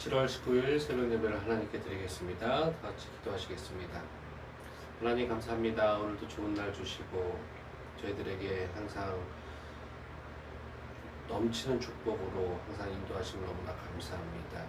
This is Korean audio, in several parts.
7월 19일 새벽 예배를 하나님께 드리겠습니다. 다 같이 기도하시겠습니다. 하나님 감사합니다. 오늘도 좋은 날 주시고 저희들에게 항상 넘치는 축복으로 항상 인도하시면 너무나 감사합니다.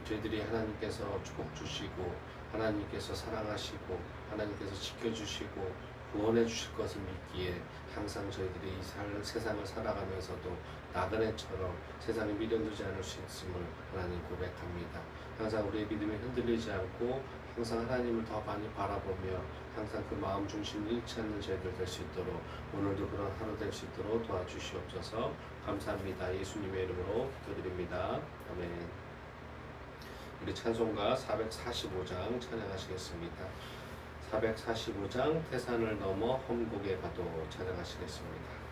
저희들이 하나님께서 축복 주시고 하나님께서 사랑하시고 하나님께서 지켜주시고 구원해 주실 것을 믿기에 항상 저희들이 이 세상을 살아가면서도 나그네처럼 세상에 미련두지 않을 수 있음을 하나님 고백합니다. 항상 우리의 믿음이 흔들리지 않고 항상 하나님을 더 많이 바라보며 항상 그 마음 중심을 잃지 않는 저희들 될 수 있도록 오늘도 그런 하루 될 수 있도록 도와주시옵소서. 감사합니다. 예수님의 이름으로 기도드립니다. 아멘. 우리 찬송가 445장 찬양하시겠습니다. 445장 태산을 넘어 험곡에 가도 찬양하시겠습니다.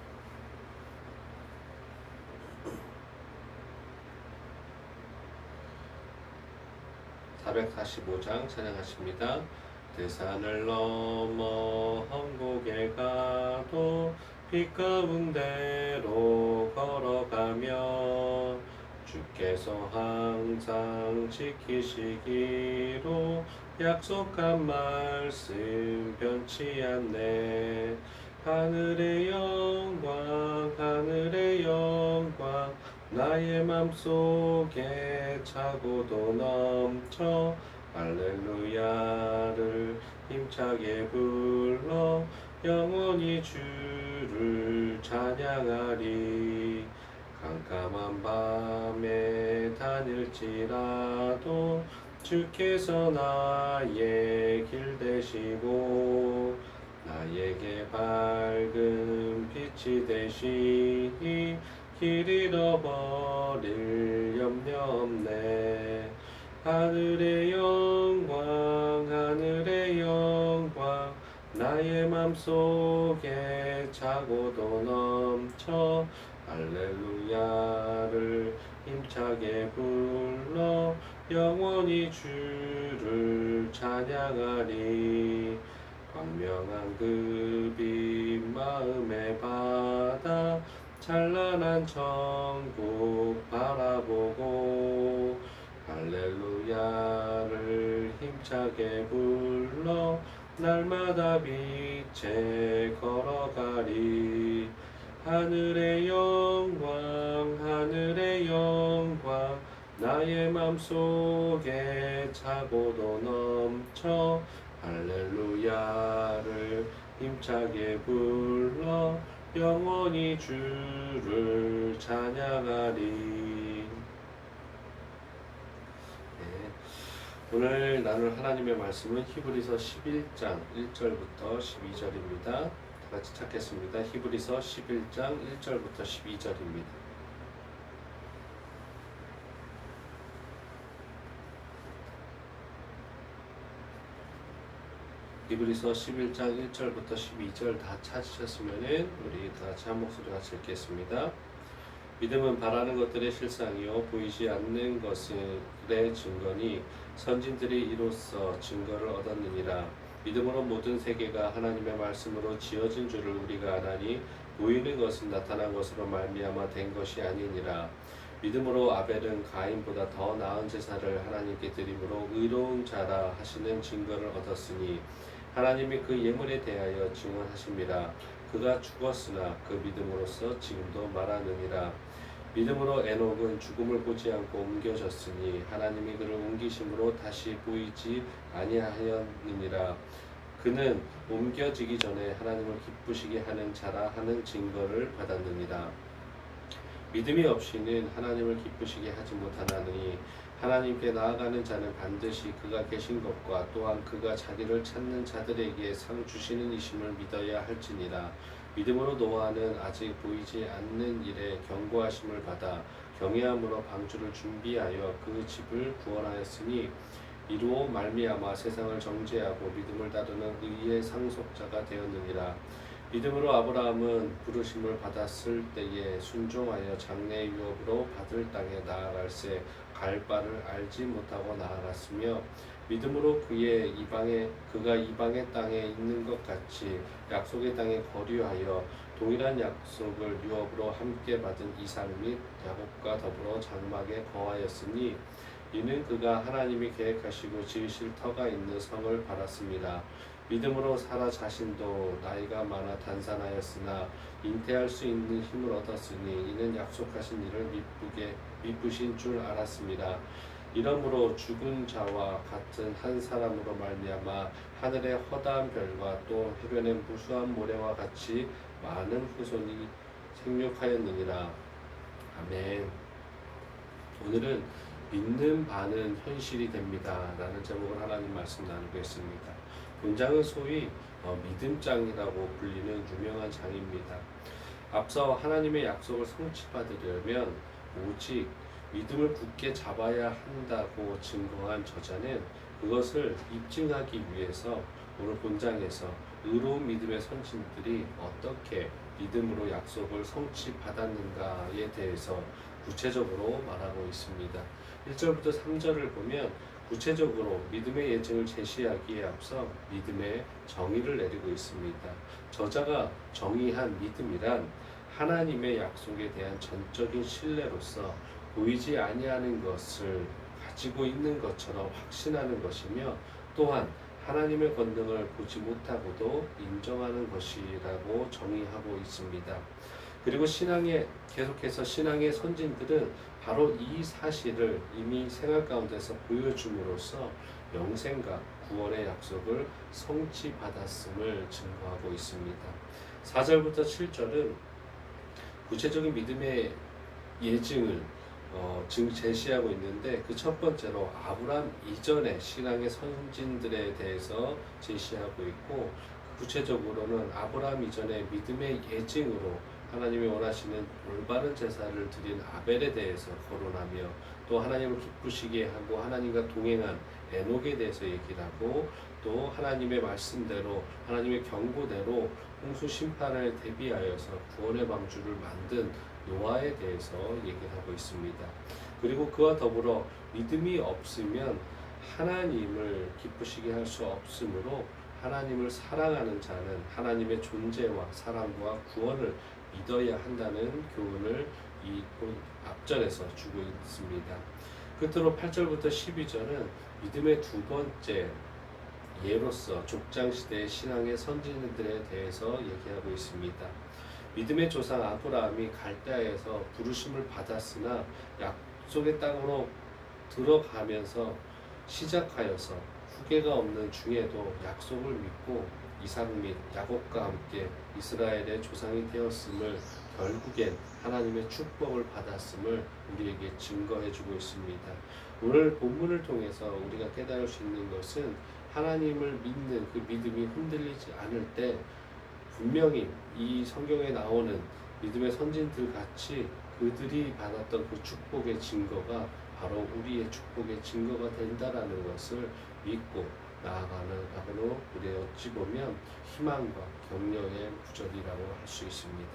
445장 찬양하십니다. 태산을 넘어 험곡에 가도 빛 가운데로 걸어가며 주께서 항상 지키시기로 약속한 말씀 변치 않네. 하늘의 영광 하늘의 영광 나의 맘속에 차고도 넘쳐 할렐루야를 힘차게 불러 영원히 주를 찬양하리. 깜깜한 밤에 다닐지라도 주께서 나의 길 되시고 나에게 밝은 빛이 되시니 길 잃어버릴 염려 없네. 하늘의 영광 하늘의 영광 나의 맘속에 차고도 넘쳐 할렐루야를 힘차게 불러 영원히 주를 찬양하리. 광명한 그 빛 마음에 받아 찬란한 천국 바라보고 할렐루야를 힘차게 불러 날마다 빛에 걸어가리. 하늘의 영광 하늘의 영광 나의 맘속에 차고도 넘쳐 할렐루야를 힘차게 불러 영원히 주를 찬양하리. 오늘 나눌 하나님의 말씀은 히브리서 11장 1절부터 12절입니다. 다 같이 찾겠습니다. 히브리서 11장 1절부터 12절입니다. 히브리서 11장 1절부터 12절 다 찾으셨으면은 우리 다 같이 한 목소리 같이 읽겠습니다. 믿음은 바라는 것들의 실상이요 보이지 않는 것들의 증거니 선진들이 이로써 증거를 얻었느니라. 믿음으로 모든 세계가 하나님의 말씀으로 지어진 줄을 우리가 아나니 보이는 것은 나타난 것으로 말미암아 된 것이 아니니라. 믿음으로 아벨은 가인보다 더 나은 제사를 하나님께 드림으로 의로운 자라 하시는 증거를 얻었으니 하나님이 그 예물에 대하여 증언하심이라. 그가 죽었으나 그 믿음으로써 지금도 말하느니라. 믿음으로 에녹은 죽음을 보지 않고 옮겨졌으니 하나님이 그를 옮기심으로 다시 보이지 아니하였느니라. 그는 옮겨지기 전에 하나님을 기쁘시게 하는 자라 하는 증거를 받았느니라. 믿음이 없이는 하나님을 기쁘시게 하지 못하나니 하나님께 나아가는 자는 반드시 그가 계신 것과 또한 그가 자기를 찾는 자들에게 상 주시는 이심을 믿어야 할지니라. 믿음으로 노아는 아직 보이지 않는 일에 경고하심을 받아 경외함으로 방주를 준비하여 그 집을 구원하였으니 이로 말미암아 세상을 정죄하고 믿음을 따르는 의의 상속자가 되었느니라. 믿음으로 아브라함은 부르심을 받았을 때에 순종하여 장래의 유업으로 받을 땅에 나아갈새 갈 바를 알지 못하고 나아갔으며 믿음으로 그가 이방의 땅에 있는 것 같이 약속의 땅에 거류하여 동일한 약속을 유업으로 함께 받은 이삭 및 야곱과 더불어 장막에 거하였으니 이는 그가 하나님이 계획하시고 지으실 터가 있는 성을 바랐습니다. 믿음으로 사라 자신도 나이가 많아 단산하였으나 잉태할 수 있는 힘을 얻었으니 이는 약속하신 일을 미쁘신 줄 알았습니다. 이러므로 죽은 자와 같은 한 사람으로 말미암아 하늘의 허다한 별과 또 해변의 무수한 모래와 같이 많은 후손이 생육하였느니라. 아멘. 오늘은 믿는 바는 현실이 됩니다 라는 제목을 하나님 말씀 나누고 있습니다. 본장은 소위 믿음장이라고 불리는 유명한 장입니다. 앞서 하나님의 약속을 성취받으려면 오직 믿음을 굳게 잡아야 한다고 증거한 저자는 그것을 입증하기 위해서 오늘 본장에서 의로운 믿음의 선진들이 어떻게 믿음으로 약속을 성취받았는가에 대해서 구체적으로 말하고 있습니다. 1절부터 3절을 보면 구체적으로 믿음의 예증을 제시하기에 앞서 믿음의 정의를 내리고 있습니다. 저자가 정의한 믿음이란 하나님의 약속에 대한 전적인 신뢰로서 보이지 아니하는 것을 가지고 있는 것처럼 확신하는 것이며 또한 하나님의 권능을 보지 못하고도 인정하는 것이라고 정의하고 있습니다. 그리고 계속해서 신앙의 선진들은 바로 이 사실을 이미 생활 가운데서 보여줌으로써 영생과 구원의 약속을 성취받았음을 증거하고 있습니다. 4절부터 7절은 구체적인 믿음의 예증을 제시하고 있는데 그 첫 번째로 아브라함 이전의 신앙의 선진들에 대해서 제시하고 있고 구체적으로는 아브라함 이전의 믿음의 예증으로 하나님이 원하시는 올바른 제사를 드린 아벨에 대해서 거론하며 또 하나님을 기쁘시게 하고 하나님과 동행한 에녹에 대해서 얘기를 하고 또 하나님의 말씀대로 하나님의 경고대로 홍수 심판을 대비하여서 구원의 방주를 만든 노아에 대해서 얘기를 하고 있습니다. 그리고 그와 더불어 믿음이 없으면 하나님을 기쁘시게 할 수 없으므로 하나님을 사랑하는 자는 하나님의 존재와 사랑과 구원을 믿어야 한다는 교훈을 이 앞전에서 주고 있습니다. 끝으로 8절부터 12절은 믿음의 두 번째 예로서 족장시대의 신앙의 선진들에 대해서 얘기하고 있습니다. 믿음의 조상 아브라함이 갈대아에서 부르심을 받았으나 약속의 땅으로 들어가면서 시작하여서 후계가 없는 중에도 약속을 믿고 이삭 및 야곱과 함께 이스라엘의 조상이 되었음을 결국엔 하나님의 축복을 받았음을 우리에게 증거해주고 있습니다. 오늘 본문을 통해서 우리가 깨달을 수 있는 것은 하나님을 믿는 그 믿음이 흔들리지 않을 때 분명히 이 성경에 나오는 믿음의 선진들 같이 그들이 받았던 그 축복의 증거가 바로 우리의 축복의 증거가 된다라는 것을 믿고 나아가는 우리의 어찌 보면 희망과 격려의 구절이라고 할 수 있습니다.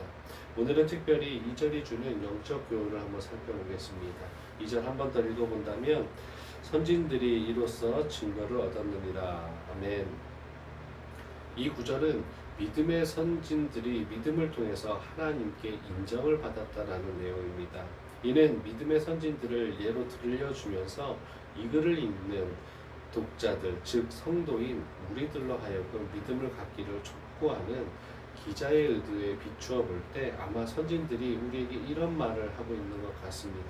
오늘은 특별히 2절이 주는 영적 교훈을 한번 살펴보겠습니다. 2절 한 번 더 읽어본다면 선진들이 이로써 증거를 얻었느니라. 아멘. 이 구절은 믿음의 선진들이 믿음을 통해서 하나님께 인정을 받았다라는 내용입니다. 이는 믿음의 선진들을 예로 들려주면서 이 글을 읽는 독자들, 즉 성도인 우리들로 하여금 믿음을 갖기를 촉구하는 기자의 의도에 비추어 볼 때 아마 선진들이 우리에게 이런 말을 하고 있는 것 같습니다.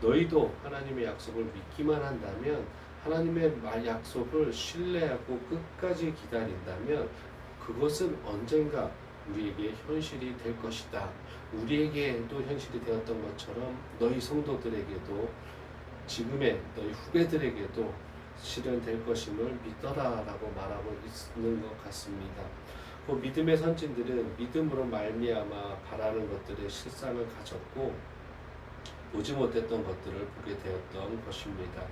너희도 하나님의 약속을 믿기만 한다면 하나님의 약속을 신뢰하고 끝까지 기다린다면 그것은 언젠가 우리에게 현실이 될 것이다. 우리에게도 현실이 되었던 것처럼 너희 성도들에게도 지금의 너희 후배들에게도 실현될 것임을 믿더라라고 말하고 있는 것 같습니다. 그 믿음의 선진들은 믿음으로 말미암아 바라는 것들의 실상을 가졌고 보지 못했던 것들을 보게 되었던 것입니다.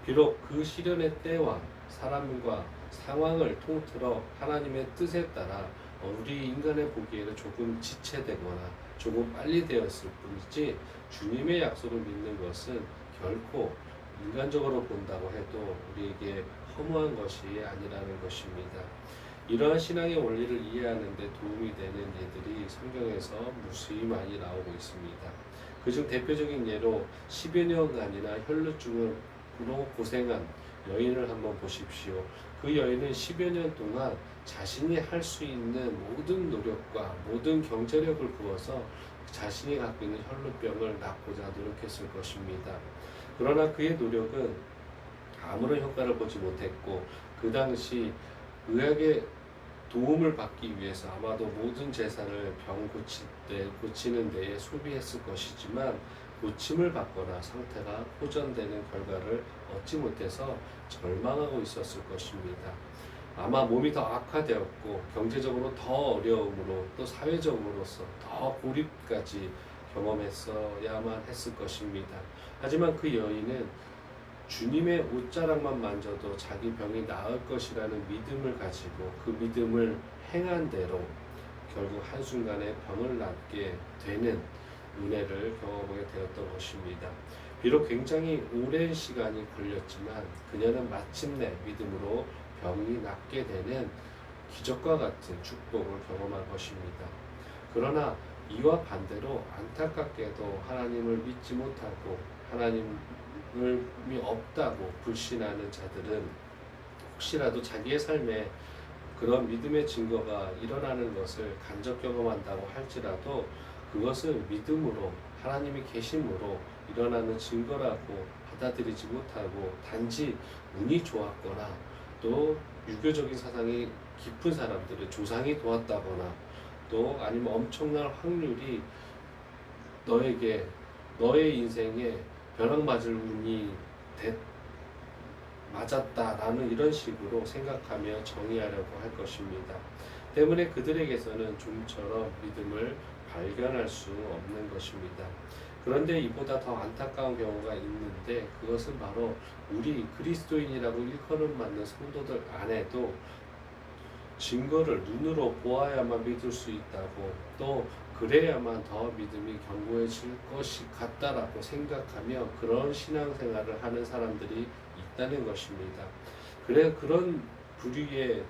비록 그 실현의 때와 사람과 상황을 통틀어 하나님의 뜻에 따라 우리 인간의 보기에는 조금 지체되거나 조금 빨리 되었을 뿐이지 주님의 약속을 믿는 것은 결코 인간적으로 본다고 해도 우리에게 허무한 것이 아니라는 것입니다. 이러한 신앙의 원리를 이해하는 데 도움이 되는 예들이 성경에서 무수히 많이 나오고 있습니다. 그중 대표적인 예로 10여 년간이나 혈루증으로 고생한 여인을 한번 보십시오. 그 여인은 10여 년 동안 자신이 할 수 있는 모든 노력과 모든 경제력을 부어서 자신이 갖고 있는 혈루병을 낫고자 노력했을 것입니다. 그러나 그의 노력은 아무런 효과를 보지 못했고 그 당시 의학의 도움을 받기 위해서 아마도 모든 재산을 병 고치는 데에 소비했을 것이지만 고침을 받거나 상태가 호전되는 결과를 얻지 못해서 절망하고 있었을 것입니다. 아마 몸이 더 악화되었고 경제적으로 더 어려움으로 또 사회적으로서 더 고립까지 경험했어야만 했을 것입니다. 하지만 그 여인은 주님의 옷자락만 만져도 자기 병이 나을 것이라는 믿음을 가지고 그 믿음을 행한 대로 결국 한순간에 병을 낫게 되는 은혜를 경험하게 되었던 것입니다. 비록 굉장히 오랜 시간이 걸렸지만 그녀는 마침내 믿음으로 병이 낫게 되는 기적과 같은 축복을 경험한 것입니다. 그러나 이와 반대로 안타깝게도 하나님을 믿지 못하고 하나님이 없다고 불신하는 자들은 혹시라도 자기의 삶에 그런 믿음의 증거가 일어나는 것을 간접 경험한다고 할지라도 그것은 믿음으로 하나님이 계심으로 일어나는 증거라고 받아들이지 못하고 단지 운이 좋았거나 또 유교적인 사상이 깊은 사람들의 조상이 도왔다거나 또 아니면 엄청난 확률이 너의 인생에 벼락 맞을 운이 맞았다라는 이런 식으로 생각하며 정의하려고 할 것입니다. 때문에 그들에게서는 좀처럼 믿음을 발견할 수 없는 것입니다. 그런데 이보다 더 안타까운 경우가 있는데 그것은 바로 우리 그리스도인이라고 일컬음 받는 성도들 안에도 증거를 눈으로 보아야만 믿을 수 있다고 또 그래야만 더 믿음이 견고해질 것이 같다라고 생각하며 그런 신앙생활을 하는 사람들이 있다는 것입니다. 그런 부류의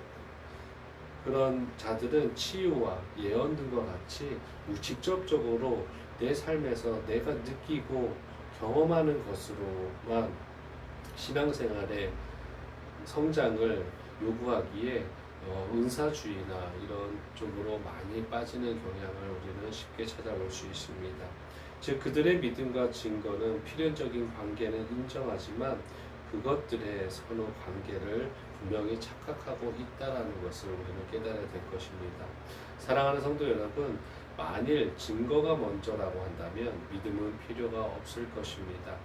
그런 자들은 치유와 예언 등과 같이 직접적으로 내 삶에서 내가 느끼고 경험하는 것으로만 신앙생활의 성장을 요구하기에 은사주의나 이런 쪽으로 많이 빠지는 경향을 우리는 쉽게 찾아볼 수 있습니다. 즉 그들의 믿음과 증거는 필연적인 관계는 인정하지만 그것들의 서로 관계를 분명히 착각하고 있다라는 것을 우리는 깨달아야 될 것입니다. 사랑하는 성도 여러분, 만일 증거가 먼저라고 한다면 믿음은 필요가 없을 것입니다.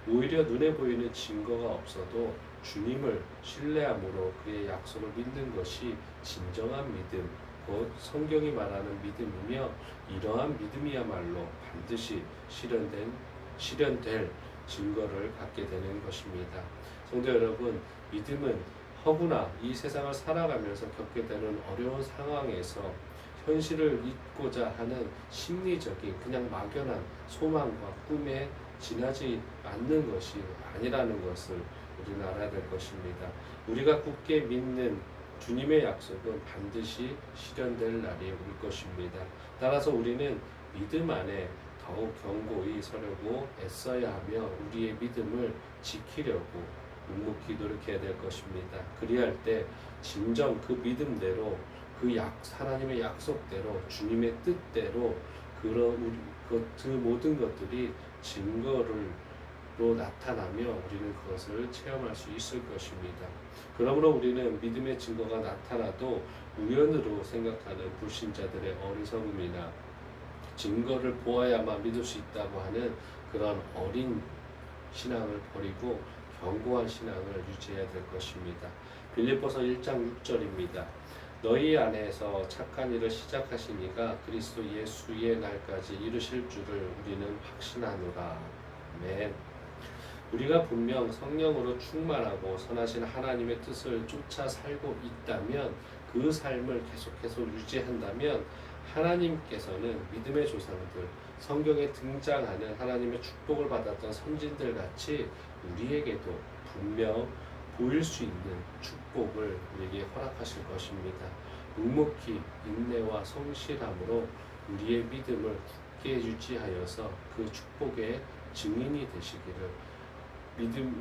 오히려 눈에 보이는 증거가 없어도 주님을 신뢰함으로 그의 약속을 믿는 것이 진정한 믿음, 곧 성경이 말하는 믿음이며 이러한 믿음이야말로 반드시 실현될 증거를 갖게 되는 것입니다. 성도 여러분, 믿음은 허구나 이 세상을 살아가면서 겪게 되는 어려운 상황에서 현실을 잊고자 하는 심리적인 그냥 막연한 소망과 꿈에 지나지 않는 것이 아니라는 것을 우리는 알아야 될 것입니다. 우리가 굳게 믿는 주님의 약속은 반드시 실현될 날이 올 것입니다. 따라서 우리는 믿음 안에 더욱 견고히 서려고 애써야 하며 우리의 믿음을 지키려고 묵묵히 노력해야 될 것입니다. 그리할 때 진정 그 믿음대로 하나님의 약속대로 주님의 뜻대로 그 모든 것들이 증거로 나타나며 우리는 그것을 체험할 수 있을 것입니다. 그러므로 우리는 믿음의 증거가 나타나도 우연으로 생각하는 불신자들의 어리석음이나 증거를 보아야만 믿을 수 있다고 하는 그런 어린 신앙을 버리고 견고한 신앙을 유지해야 될 것입니다. 빌립보서 1장 6절입니다. 너희 안에서 착한 일을 시작하신 이가 그리스도 예수의 날까지 이루실 줄을 우리는 확신하노라. 아멘. 우리가 분명 성령으로 충만하고 선하신 하나님의 뜻을 쫓아 살고 있다면 그 삶을 계속해서 유지한다면 하나님께서는 믿음의 조상들, 성경에 등장하는 하나님의 축복을 받았던 선진들 같이 우리에게도 분명 보일 수 있는 축복을 우리에게 허락하실 것입니다. 묵묵히 인내와 성실함으로 우리의 믿음을 굳게 유지하여서 그 축복의 증인이 되시기를,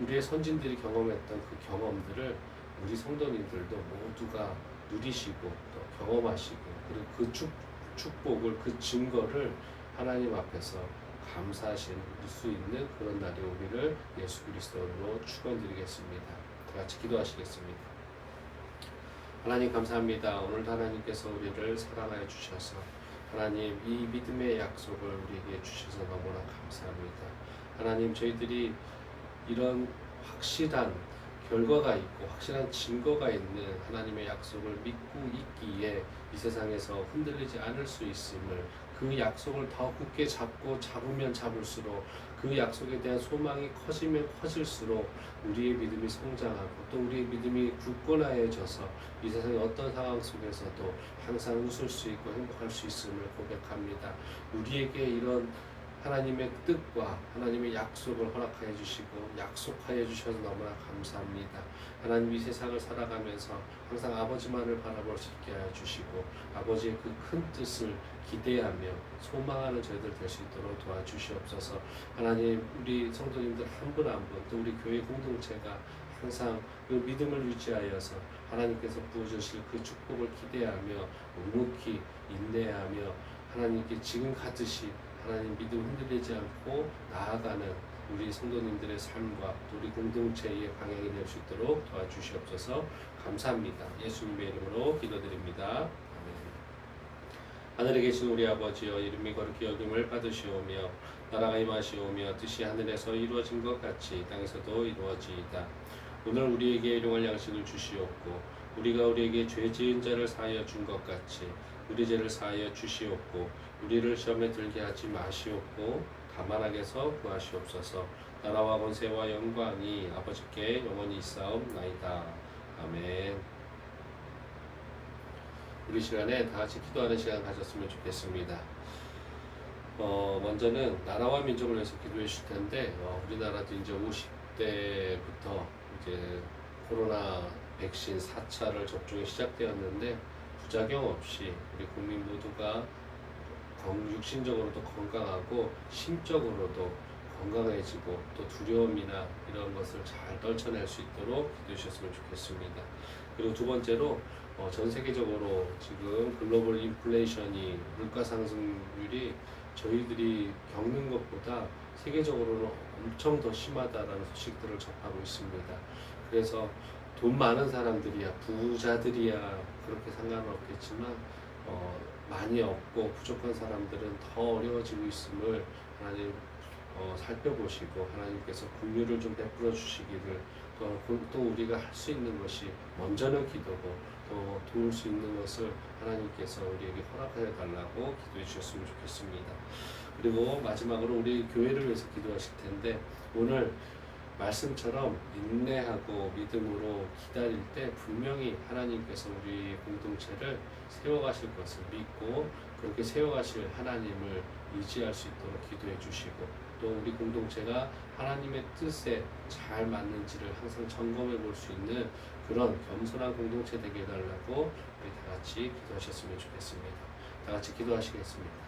우리의 선진들이 경험했던 그 경험들을 우리 성도님들도 모두가 누리시고 또 경험하시고, 그리고 그 축복을, 그 증거를 하나님 앞에서 감사하실 수 있는 그런 날이 오기를 예수 그리스도로 축원드리겠습니다. 다 같이 기도하시겠습니다. 하나님 감사합니다. 오늘도 하나님께서 우리를 사랑하여 주셔서 하나님 이 믿음의 약속을 우리에게 주셔서 너무나 감사합니다. 하나님, 저희들이 이런 확실한 결과가 있고 확실한 증거가 있는 하나님의 약속을 믿고 있기에 이 세상에서 흔들리지 않을 수 있음을, 그 약속을 더 굳게 잡으면 잡을수록 그 약속에 대한 소망이 커지면 커질수록 우리의 믿음이 성장하고 또 우리의 믿음이 굳건해져서 이 세상의 어떤 상황 속에서도 항상 웃을 수 있고 행복할 수 있음을 고백합니다. 우리에게 이런 하나님의 뜻과 하나님의 약속을 허락하여 주시고 약속하여 주셔서 너무나 감사합니다. 하나님, 이 세상을 살아가면서 항상 아버지만을 바라볼 수 있게 하여 주시고 아버지의 그 큰 뜻을 기대하며 소망하는 저희들 될 수 있도록 도와주시옵소서. 하나님, 우리 성도님들 한 분 한 분, 또 우리 교회 공동체가 항상 그 믿음을 유지하여서 하나님께서 부어주실 그 축복을 기대하며 묵묵히 인내하며 하나님께 지금 같으시 하나님 믿음 흔들리지 않고 나아가는 우리 성도님들의 삶과 또 우리 공동체의 방향이 될 수 있도록 도와주시옵소서. 감사합니다. 예수님의 이름으로 기도드립니다. 아멘. 하늘에 계신 우리 아버지여, 이름이 거룩히 여김을 받으시오며 나라가 임하시오며 뜻이 하늘에서 이루어진 것 같이 땅에서도 이루어지이다. 오늘 우리에게 일용할 양식을 주시옵고 우리가 우리에게 죄 지은 자를 사하여 준 것 같이 우리 죄를 사하여 주시옵고 우리를 시험에 들게 하지 마시옵고 다만 악에서 구하시옵소서. 나라와 권세와 영광이 아버지께 영원히 있사옵나이다. 아멘. 우리 시간에 다 같이 기도하는 시간 가졌으면 좋겠습니다. 먼저는 나라와 민족을 위해서 기도해 주실 텐데, 우리나라도 이제 50대부터 이제 코로나 백신 4차를 접종이 시작되었는데 부작용 없이 우리 국민 모두가 육신적으로도 건강하고 심적으로도 건강해지고 또 두려움이나 이런 것을 잘 떨쳐낼 수 있도록 기도해 주셨으면 좋겠습니다. 그리고 두 번째로 전 세계적으로 지금 글로벌 인플레이션이, 물가 상승률이 저희들이 겪는 것보다 세계적으로는 엄청 더 심하다라는 소식들을 접하고 있습니다. 그래서 돈 많은 사람들이야, 부자들이야 그렇게 상관은 없겠지만 많이 없고 부족한 사람들은 더 어려워지고 있음을 하나님 살펴보시고 하나님께서 긍휼을 좀 베풀어 주시기를, 또 우리가 할 수 있는 것이 먼저는 기도고 또 도울 수 있는 것을 하나님께서 우리에게 허락하여 달라고 기도해 주셨으면 좋겠습니다. 그리고 마지막으로 우리 교회를 위해서 기도하실 텐데, 오늘 말씀처럼 인내하고 믿음으로 기다릴 때 분명히 하나님께서 우리 공동체를 세워가실 것을 믿고 그렇게 세워가실 하나님을 의지할 수 있도록 기도해 주시고, 또 우리 공동체가 하나님의 뜻에 잘 맞는지를 항상 점검해 볼 수 있는 그런 겸손한 공동체 되게 해달라고 우리 다 같이 기도하셨으면 좋겠습니다. 다 같이 기도하시겠습니다.